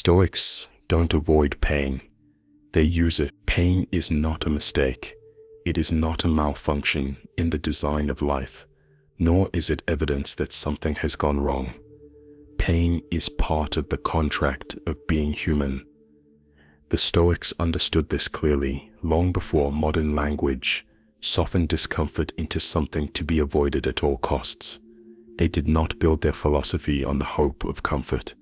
Stoics don't avoid pain. They use it. Pain is not a mistake. It is not a malfunction in the design of life, nor is it evidence that something has gone wrong. Pain is part of the contract of being human. The Stoics understood this clearly long before modern language softened discomfort into something to be avoided at all costs. They did not build their philosophy on the hope of comfort,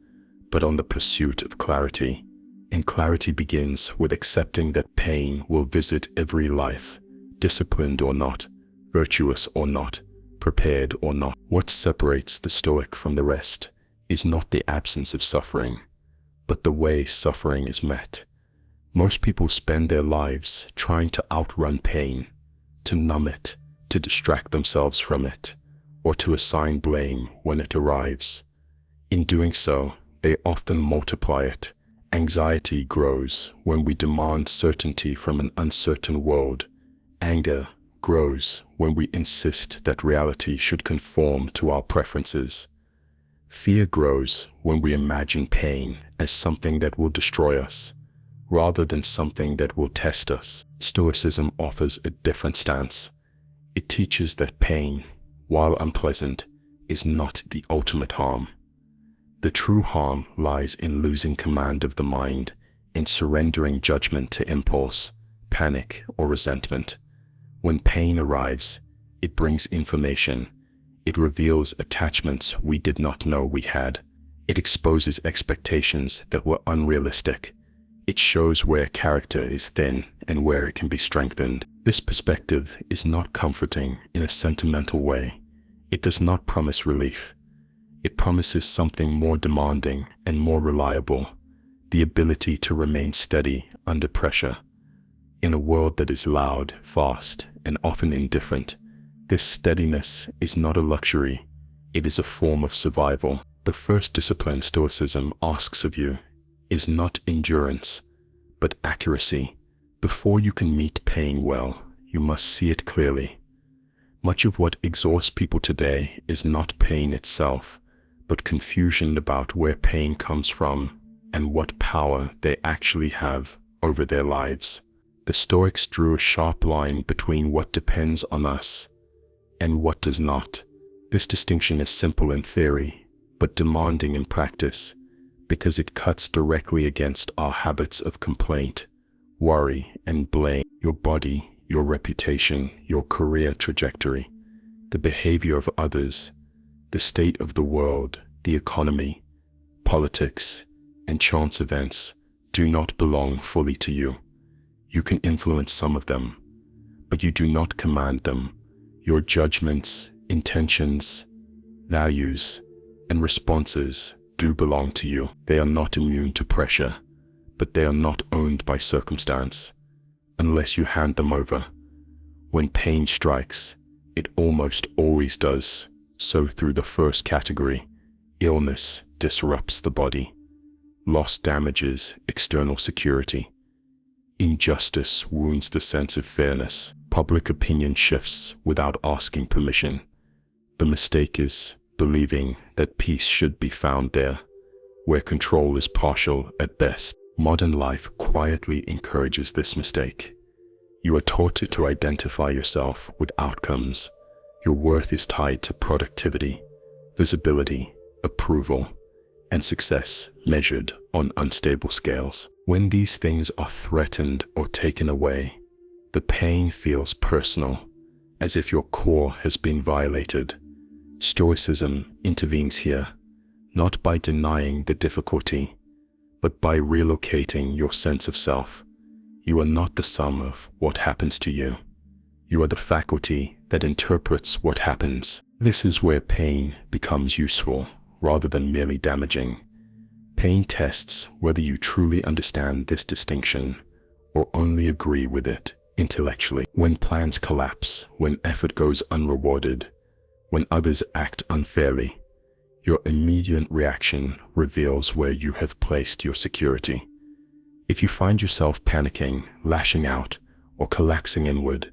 but on the pursuit of clarity. And clarity begins with accepting that pain will visit every life, disciplined or not, virtuous or not, prepared or not. What separates the Stoic from the rest is not the absence of suffering, but the way suffering is met. Most people spend their lives trying to outrun pain, to numb it, to distract themselves from it, or to assign blame when it arrives. In doing so, they often multiply it. Anxiety grows when we demand certainty from an uncertain world. Anger grows when we insist that reality should conform to our preferences. Fear grows when we imagine pain as something that will destroy us, rather than something that will test us. Stoicism offers a different stance. It teaches that pain, while unpleasant, is not the ultimate harm. The true harm lies in losing command of the mind, in surrendering judgment to impulse, panic, or resentment. When pain arrives, it brings information. It reveals attachments we did not know we had. It exposes expectations that were unrealistic. It shows where character is thin and where it can be strengthened. This perspective is not comforting in a sentimental way. It does not promise relief. It promises something more demanding and more reliable, the ability to remain steady under pressure. In a world that is loud, fast, and often indifferent, this steadiness is not a luxury, it is a form of survival. The first discipline Stoicism asks of you is not endurance, but accuracy. Before you can meet pain well, you must see it clearly. Much of what exhausts people today is not pain itself, but confusion about where pain comes from and what power they actually have over their lives. The Stoics drew a sharp line between what depends on us and what does not. This distinction is simple in theory, but demanding in practice, because it cuts directly against our habits of complaint, worry, and blame. Your body, your reputation, your career trajectory, the behavior of others, the state of the world, the economy, politics, and chance events do not belong fully to you. You can influence some of them, but you do not command them. Your judgments, intentions, values, and responses do belong to you. They are not immune to pressure, but they are not owned by circumstance, unless you hand them over. When pain strikes, it almost always does so through the first category. Illness disrupts the body. Loss damages external security. Injustice wounds the sense of fairness. Public opinion shifts without asking permission. The mistake is believing that peace should be found there, where control is partial at best. Modern life quietly encourages this mistake. You are taught to identify yourself with outcomes. Your worth is tied to productivity, visibility, approval, and success measured on unstable scales. When these things are threatened or taken away, the pain feels personal, as if your core has been violated. Stoicism intervenes here, not by denying the difficulty, but by relocating your sense of self. You are not the sum of what happens to you. You are the faculty that interprets what happens. This is where pain becomes useful, rather than merely damaging. Pain tests whether you truly understand this distinction, or only agree with it intellectually. When plans collapse, when effort goes unrewarded, when others act unfairly, your immediate reaction reveals where you have placed your security. If you find yourself panicking, lashing out, or collapsing inward,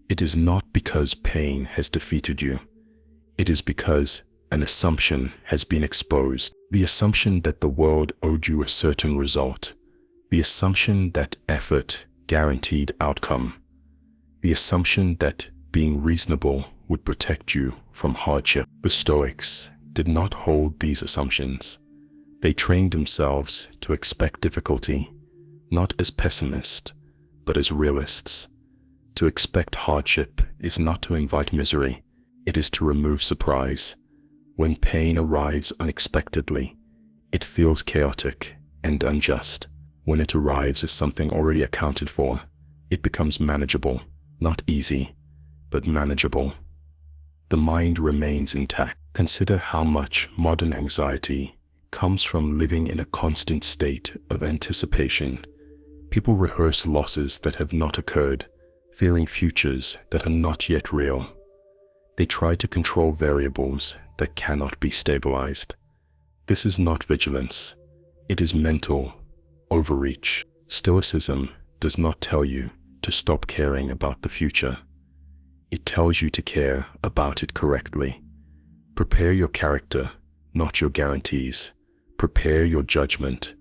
it is not because pain has defeated you. It is because an assumption has been exposed. The assumption that the world owed you a certain result. The assumption that effort guaranteed outcome. The assumption that being reasonable would protect you from hardship. The Stoics did not hold these assumptions. They trained themselves to expect difficulty, not as pessimists, but as realists. To expect hardship is not to invite misery, it is to remove surprise. When pain arrives unexpectedly, it feels chaotic and unjust. When it arrives as something already accounted for, it becomes manageable, not easy, but manageable. The mind remains intact. Consider how much modern anxiety comes from living in a constant state of anticipation. People rehearse losses that have not occurred, fearing futures that are not yet real. They try to control variables that cannot be stabilized. This is not vigilance. It is mental overreach. Stoicism does not tell you to stop caring about the future. It tells you to care about it correctly. Prepare your character, not your guarantees. Prepare your judgment,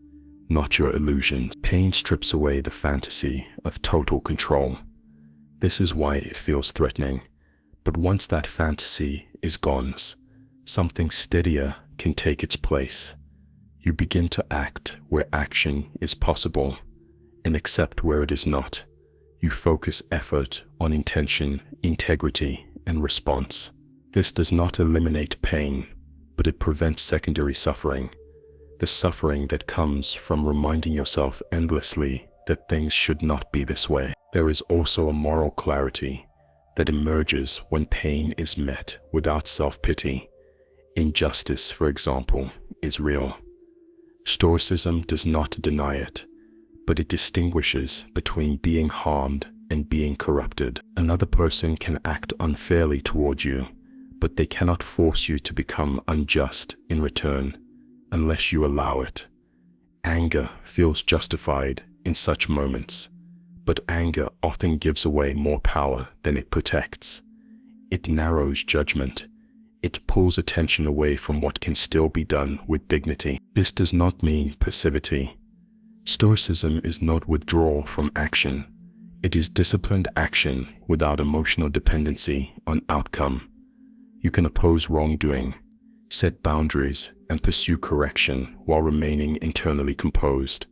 not your illusions. Pain strips away the fantasy of total control. This is why it feels threatening. But once that fantasy is gone, something steadier can take its place. You begin to act where action is possible and accept where it is not. You focus effort on intention, integrity, and response. This does not eliminate pain, but it prevents secondary suffering. The suffering that comes from reminding yourself endlessly that things should not be this way. There is also a moral clarity that emerges when pain is met without self-pity. Injustice, for example, is real. Stoicism does not deny it, but it distinguishes between being harmed and being corrupted. Another person can act unfairly toward you, but they cannot force you to become unjust in return unless you allow it. Anger feels justified in such moments, but anger often gives away more power than it protects. It narrows judgment. It pulls attention away from what can still be done with dignity. This does not mean passivity. Stoicism is not withdrawal from action. It is disciplined action without emotional dependency on outcome. You can oppose wrongdoing, set boundaries, and pursue correction while remaining internally composed.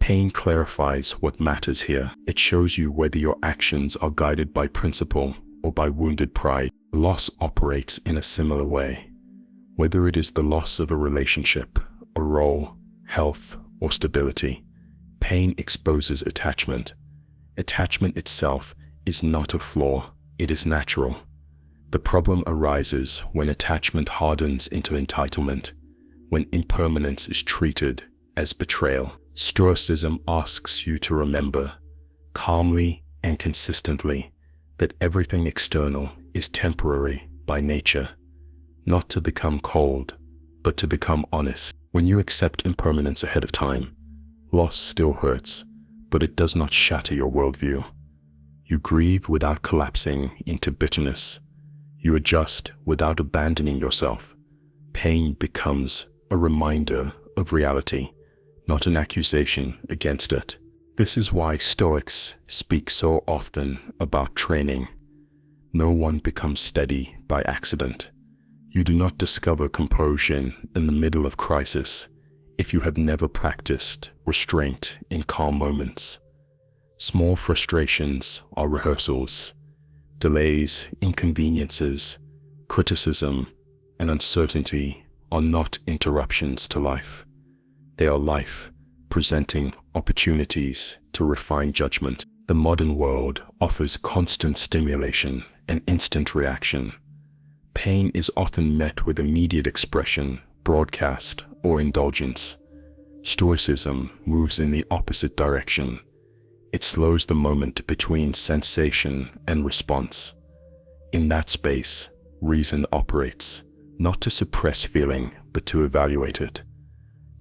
Pain clarifies what matters here. It shows you whether your actions are guided by principle or by wounded pride. Loss operates in a similar way. Whether it is the loss of a relationship, a role, health, or stability, pain exposes attachment. Attachment itself is not a flaw, it is natural. The problem arises when attachment hardens into entitlement, when impermanence is treated as betrayal. Stoicism asks you to remember, calmly and consistently, that everything external is temporary by nature, not to become cold, but to become honest. When you accept impermanence ahead of time, loss still hurts, but it does not shatter your worldview. You grieve without collapsing into bitterness. You adjust without abandoning yourself. Pain becomes a reminder of reality, not an accusation against it. This is why Stoics speak so often about training. No one becomes steady by accident. You do not discover composure in the middle of crisis if you have never practiced restraint in calm moments. Small frustrations are rehearsals. Delays, inconveniences, criticism, and uncertainty are not interruptions to life. They are life, presenting opportunities to refine judgment. The modern world offers constant stimulation and instant reaction. Pain is often met with immediate expression, broadcast, or indulgence. Stoicism moves in the opposite direction. It slows the moment between sensation and response. In that space, reason operates, not to suppress feeling, but to evaluate it.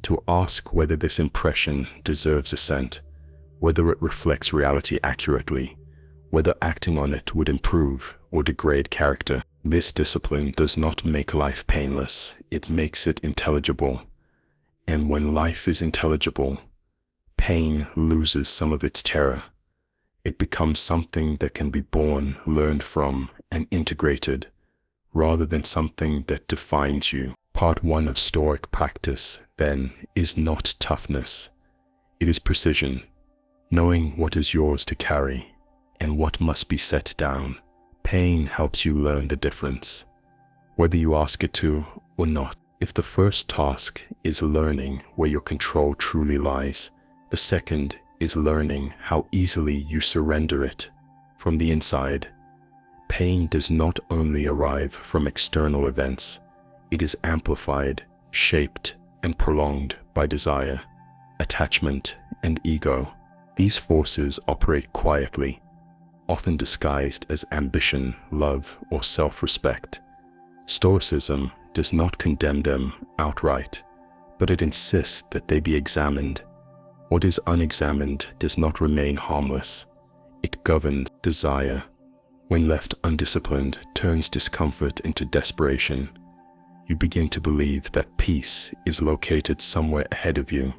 To ask whether this impression deserves assent, whether it reflects reality accurately, whether acting on it would improve or degrade character. This discipline does not make life painless, it makes it intelligible. And when life is intelligible, pain loses some of its terror. It becomes something that can be borne, learned from, and integrated, rather than something that defines you. Part 1 of Stoic practice, then, is not toughness. It is precision, knowing what is yours to carry and what must be set down. Pain helps you learn the difference, whether you ask it to or not. If the first task is learning where your control truly lies, the second is learning how easily you surrender it from the inside. Pain does not only arrive from external events, it is amplified, shaped, and prolonged by desire, attachment, and ego. These forces operate quietly, often disguised as ambition, love, or self-respect. Stoicism does not condemn them outright, but it insists that they be examined. What is unexamined does not remain harmless. It governs desire. When left undisciplined, turns discomfort into desperation. You begin to believe that peace is located somewhere ahead of you,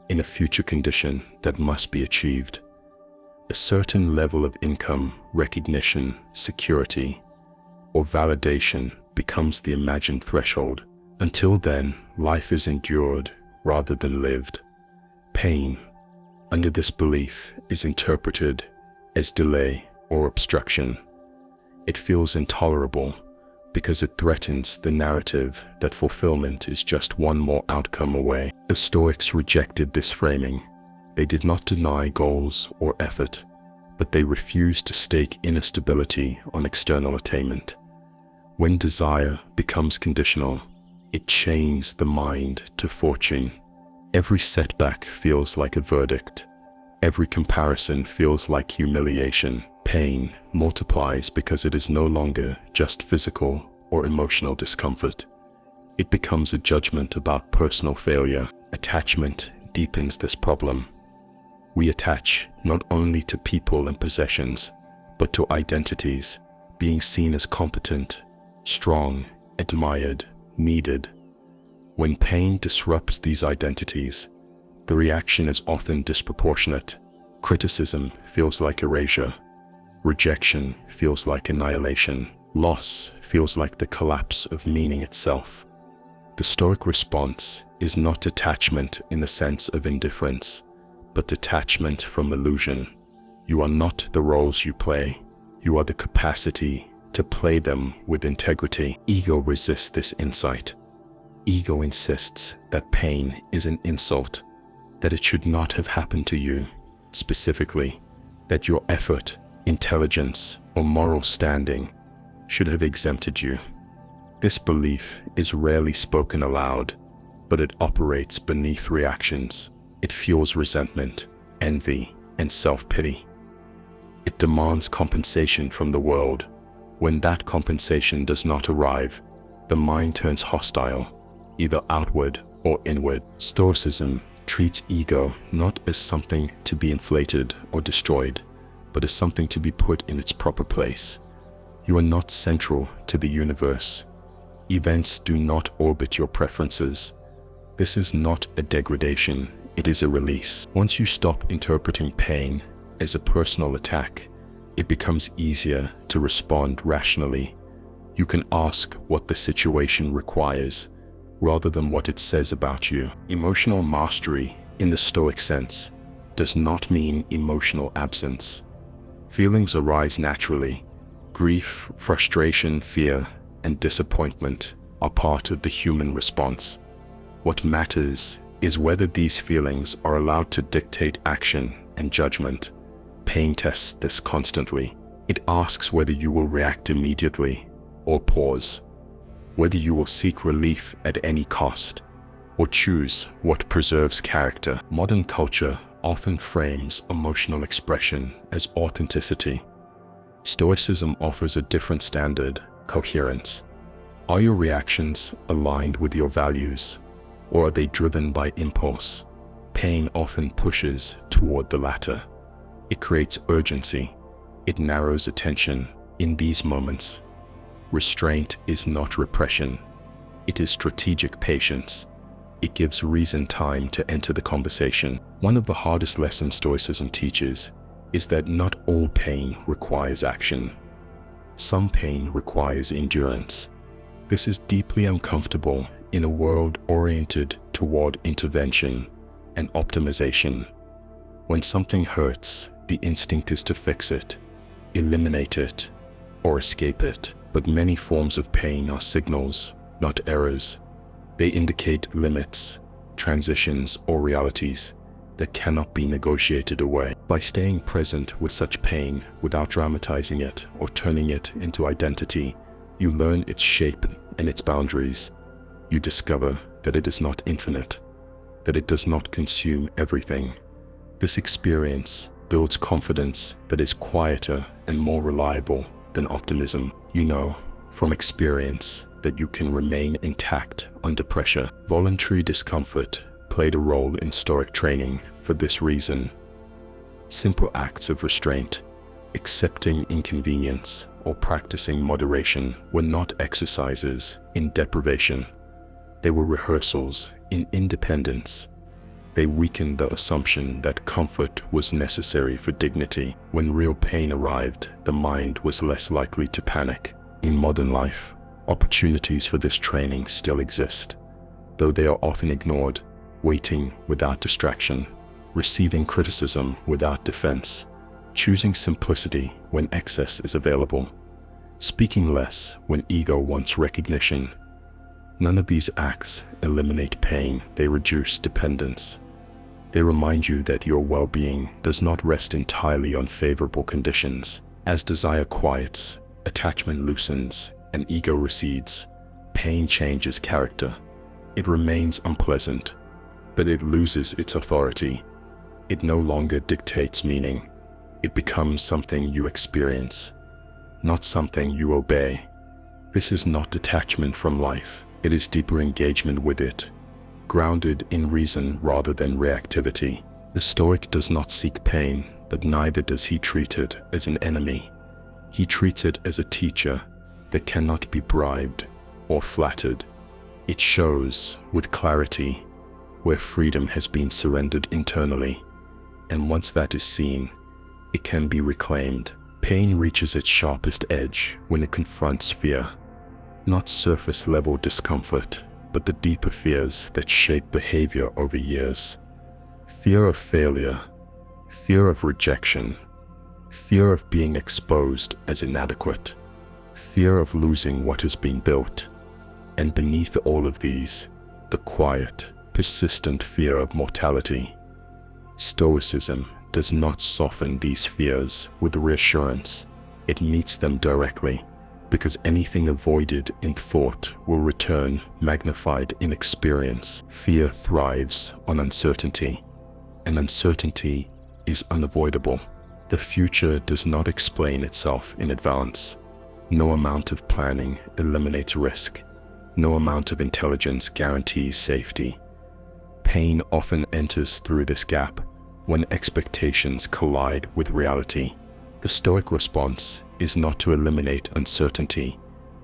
in a future condition that must be achieved. A certain level of income, recognition, security, or validation becomes the imagined threshold. Until then, life is endured rather than lived. Pain, under this belief, is interpreted as delay or obstruction. It feels intolerable because it threatens the narrative that fulfillment is just one more outcome away. The Stoics rejected this framing. They did not deny goals or effort, but they refused to stake inner stability on external attainment. When desire becomes conditional, it chains the mind to fortune. Every setback feels like a verdict. Every comparison feels like humiliation. Pain multiplies because it is no longer just physical or emotional discomfort. It becomes a judgment about personal failure. Attachment deepens this problem. We attach not only to people and possessions, but to identities, being seen as competent, strong, admired, needed. When pain disrupts these identities, the reaction is often disproportionate. Criticism feels like erasure. Rejection feels like annihilation. Loss feels like the collapse of meaning itself. The Stoic response is not detachment in the sense of indifference, but detachment from illusion. You are not the roles you play. You are the capacity to play them with integrity. Ego resists this insight. Ego insists that pain is an insult, that it should not have happened to you, specifically, that your effort, intelligence, or moral standing should have exempted you. This belief is rarely spoken aloud, but it operates beneath reactions. It fuels resentment, envy, and self-pity. It demands compensation from the world. When that compensation does not arrive, the mind turns hostile, either outward or inward. Stoicism treats ego not as something to be inflated or destroyed, but as something to be put in its proper place. You are not central to the universe. Events do not orbit your preferences. This is not a degradation, it is a release. Once you stop interpreting pain as a personal attack, it becomes easier to respond rationally. You can ask what the situation requires, rather than what it says about you. Emotional mastery, in the Stoic sense, does not mean emotional absence. Feelings arise naturally. Grief, frustration, fear, and disappointment are part of the human response. What matters is whether these feelings are allowed to dictate action and judgment. Pain tests this constantly. It asks whether you will react immediately or pause, whether you will seek relief at any cost, or choose what preserves character. Modern culture often frames emotional expression as authenticity. Stoicism offers a different standard, coherence. Are your reactions aligned with your values, or are they driven by impulse? Pain often pushes toward the latter. It creates urgency. It narrows attention in these moments. Restraint is not repression. It is strategic patience. It gives reason time to enter the conversation. One of the hardest lessons Stoicism teaches is that not all pain requires action. Some pain requires endurance. This is deeply uncomfortable in a world oriented toward intervention and optimization. When something hurts, the instinct is to fix it, eliminate it, or escape it. But many forms of pain are signals, not errors. They indicate limits, transitions, or realities that cannot be negotiated away. By staying present with such pain without dramatizing it or turning it into identity, you learn its shape and its boundaries. You discover that it is not infinite, that it does not consume everything. This experience builds confidence that is quieter and more reliable than optimism. You know from experience that you can remain intact under pressure. Voluntary discomfort played a role in Stoic training for this reason. Simple acts of restraint, accepting inconvenience, or practicing moderation were not exercises in deprivation. They were rehearsals in independence. They weakened the assumption that comfort was necessary for dignity. When real pain arrived, the mind was less likely to panic. In modern life, opportunities for this training still exist, though they are often ignored. Waiting without distraction, receiving criticism without defense, choosing simplicity when excess is available, speaking less when ego wants recognition. None of these acts eliminate pain, they reduce dependence. They remind you that your well-being does not rest entirely on favorable conditions. As desire quiets, attachment loosens, and ego recedes, pain changes character. It remains unpleasant, but it loses its authority. It no longer dictates meaning. It becomes something you experience, not something you obey. This is not detachment from life. It is deeper engagement with it, grounded in reason rather than reactivity. The Stoic does not seek pain, but neither does he treat it as an enemy. He treats it as a teacher that cannot be bribed or flattered. It shows with clarity where freedom has been surrendered internally, and once that is seen, it can be reclaimed. Pain reaches its sharpest edge when it confronts fear. Not surface-level discomfort, but the deeper fears that shape behavior over years. Fear of failure, fear of rejection, fear of being exposed as inadequate, fear of losing what has been built. And beneath all of these, the quiet, persistent fear of mortality. Stoicism does not soften these fears with reassurance. It meets them directly, because anything avoided in thought will return magnified in experience. Fear thrives on uncertainty, and uncertainty is unavoidable. The future does not explain itself in advance. No amount of planning eliminates risk. No amount of intelligence guarantees safety. Pain often enters through this gap when expectations collide with reality. The Stoic response is not to eliminate uncertainty,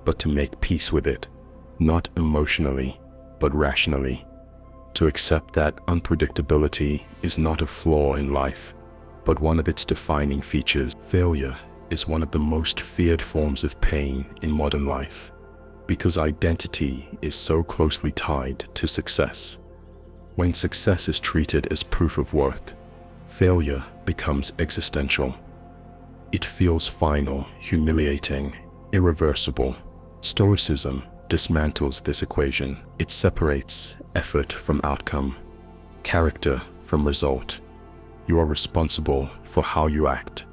but to make peace with it, not emotionally, but rationally. To accept that unpredictability is not a flaw in life, but one of its defining features. Failure is one of the most feared forms of pain in modern life, because identity is so closely tied to success. When success is treated as proof of worth, failure becomes existential. It feels final, humiliating, irreversible. Stoicism dismantles this equation. It separates effort from outcome, character from result. You are responsible for how you act,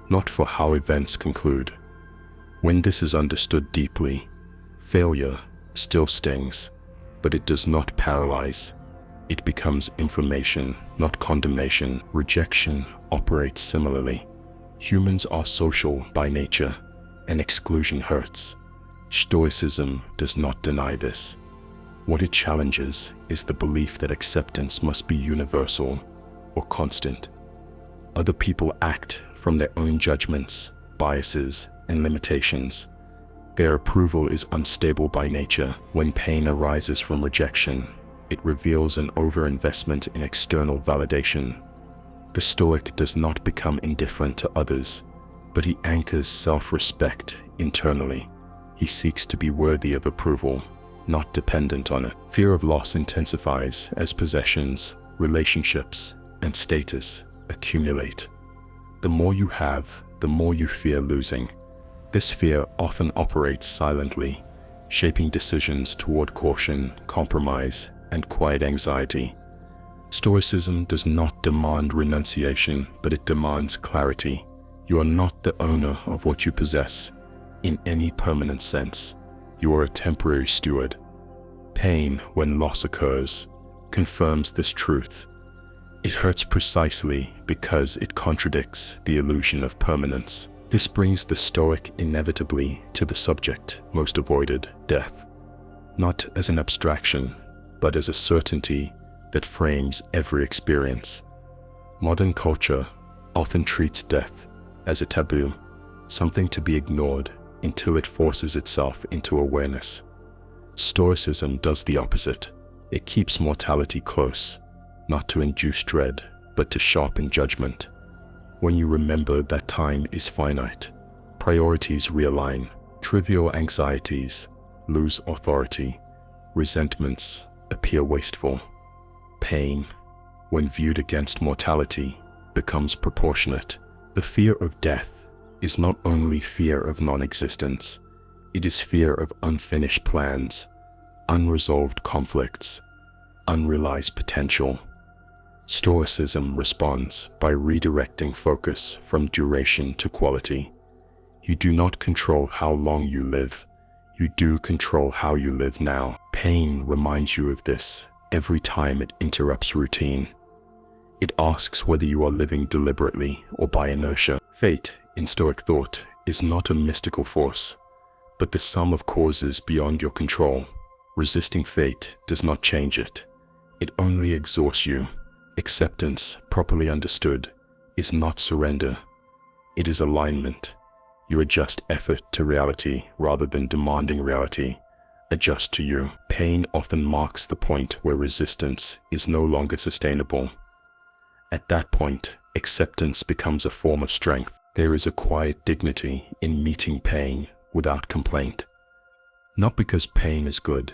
not for how events conclude. When this is understood deeply, failure still stings, but it does not paralyze. It becomes information, not condemnation. Rejection operates similarly. Humans are social by nature, and exclusion hurts. Stoicism does not deny this. What it challenges is the belief that acceptance must be universal or constant. Other people act from their own judgments, biases, and limitations. Their approval is unstable by nature. When pain arises from rejection, it reveals an overinvestment in external validation. The Stoic does not become indifferent to others, but he anchors self-respect internally. He seeks to be worthy of approval, not dependent on it. Fear of loss intensifies as possessions, relationships, and status accumulate. The more you have, the more you fear losing. This fear often operates silently, shaping decisions toward caution, compromise, and quiet anxiety. Stoicism does not demand renunciation, but it demands clarity. You are not the owner of what you possess in any permanent sense. You are a temporary steward. Pain, when loss occurs, confirms this truth. It hurts precisely because it contradicts the illusion of permanence. This brings the Stoic inevitably to the subject most avoided, death. Not as an abstraction, but as a certainty that frames every experience. Modern culture often treats death as a taboo, something to be ignored until it forces itself into awareness. Stoicism does the opposite. It keeps mortality close, not to induce dread, but to sharpen judgment. When you remember that time is finite, priorities realign, trivial anxieties lose authority, resentments appear wasteful. Pain, when viewed against mortality, becomes proportionate. The fear of death is not only fear of non-existence, it is fear of unfinished plans, unresolved conflicts, unrealized potential. Stoicism responds by redirecting focus from duration to quality. You do not control how long you live, you do control how you live now. Pain reminds you of this every time it interrupts routine. It asks whether you are living deliberately or by inertia. Fate, in Stoic thought, is not a mystical force, but the sum of causes beyond your control. Resisting fate does not change it. It only exhausts you. Acceptance, properly understood, is not surrender. It is alignment. You adjust effort to reality rather than demanding reality adjust to you. Pain often marks the point where resistance is no longer sustainable. At that point, acceptance becomes a form of strength. There is a quiet dignity in meeting pain without complaint. Not because pain is good,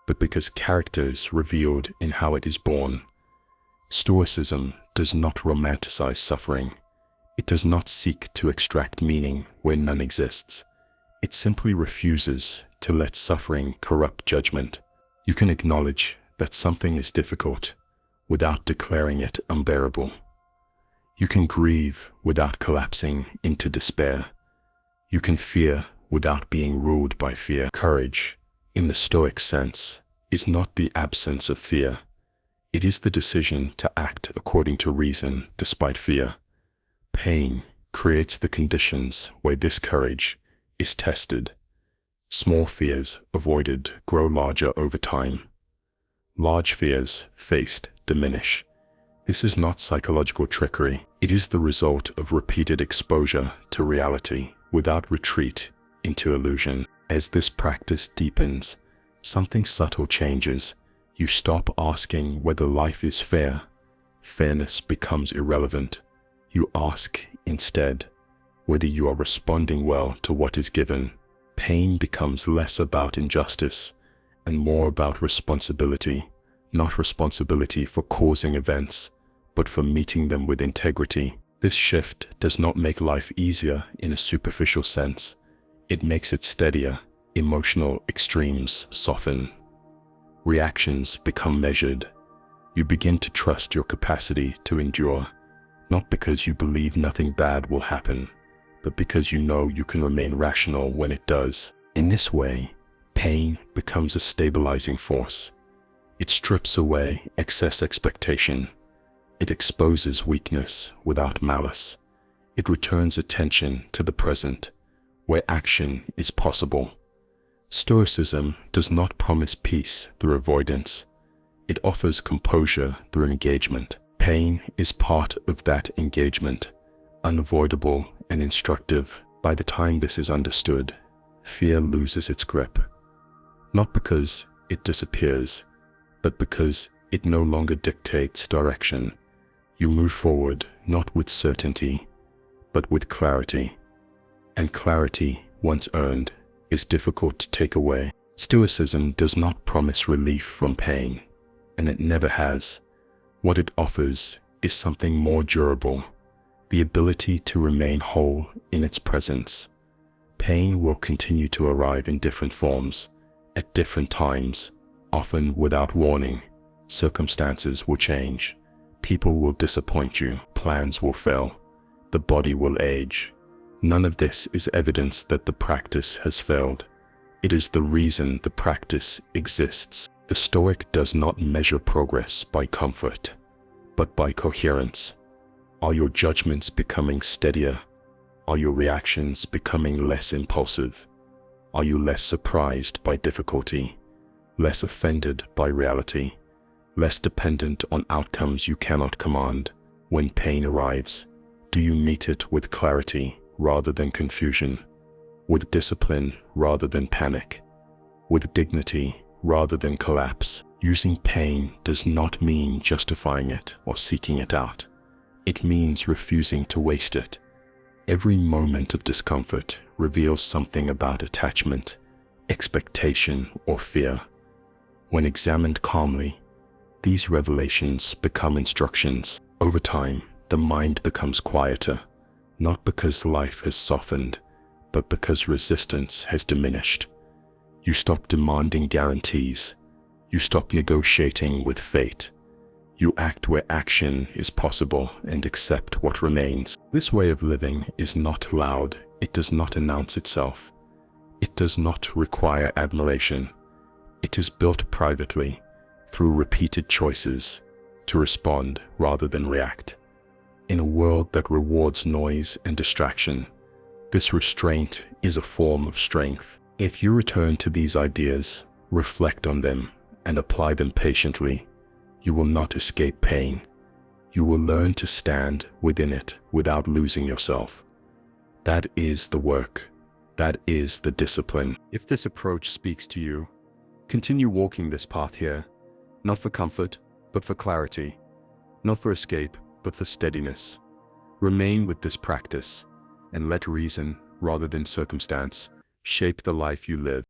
but because character is revealed in how it is born. Stoicism does not romanticize suffering. It does not seek to extract meaning where none exists. It simply refuses to let suffering corrupt judgment. You can acknowledge that something is difficult without declaring it unbearable. You can grieve without collapsing into despair. You can fear without being ruled by fear. Courage, in the Stoic sense, is not the absence of fear. It is the decision to act according to reason despite fear. Pain creates the conditions where this courage is tested. Small fears avoided grow larger over time. Large fears faced diminish. This is not psychological trickery. It is the result of repeated exposure to reality without retreat into illusion. As this practice deepens, something subtle changes. You stop asking whether life is fair. Fairness becomes irrelevant. You ask instead whether you are responding well to what is given. Pain becomes less about injustice and more about responsibility. Not responsibility for causing events, but for meeting them with integrity. This shift does not make life easier in a superficial sense. It makes it steadier. Emotional extremes soften. Reactions become measured. You begin to trust your capacity to endure, not because you believe nothing bad will happen, but because you know you can remain rational when it does. In this way, pain becomes a stabilizing force. It strips away excess expectation. It exposes weakness without malice. It returns attention to the present, where action is possible. Stoicism does not promise peace through avoidance. It offers composure through engagement. Pain is part of that engagement, unavoidable and instructive. By the time this is understood, fear loses its grip. Not because it disappears, but because it no longer dictates direction. You move forward not with certainty, but with clarity. And clarity, once earned, is difficult to take away. Stoicism does not promise relief from pain, and it never has. What it offers is something more durable, the ability to remain whole in its presence. Pain will continue to arrive in different forms, at different times, often without warning. Circumstances will change. People will disappoint you. Plans will fail. The body will age. None of this is evidence that the practice has failed. It is the reason the practice exists. The Stoic does not measure progress by comfort, but by coherence. Are your judgments becoming steadier? Are your reactions becoming less impulsive? Are you less surprised by difficulty, less offended by reality, less dependent on outcomes you cannot command? When pain arrives, do you meet it with clarity rather than confusion, with discipline rather than panic, with dignity rather than collapse? Using pain does not mean justifying it or seeking it out. It means refusing to waste it. Every moment of discomfort reveals something about attachment, expectation, or fear. When examined calmly, these revelations become instructions. Over time, the mind becomes quieter, not because life has softened, but because resistance has diminished. You stop demanding guarantees. You stop negotiating with fate. You act where action is possible and accept what remains. This way of living is not loud. It does not announce itself. It does not require admiration. It is built privately, through repeated choices, to respond rather than react. In a world that rewards noise and distraction, this restraint is a form of strength. If you return to these ideas, reflect on them, and apply them patiently, you will not escape pain. You will learn to stand within it without losing yourself. That is the work. That is the discipline. If this approach speaks to you, continue walking this path here, not for comfort, but for clarity, not for escape, but for steadiness. Remain with this practice, and let reason, rather than circumstance, shape the life you live.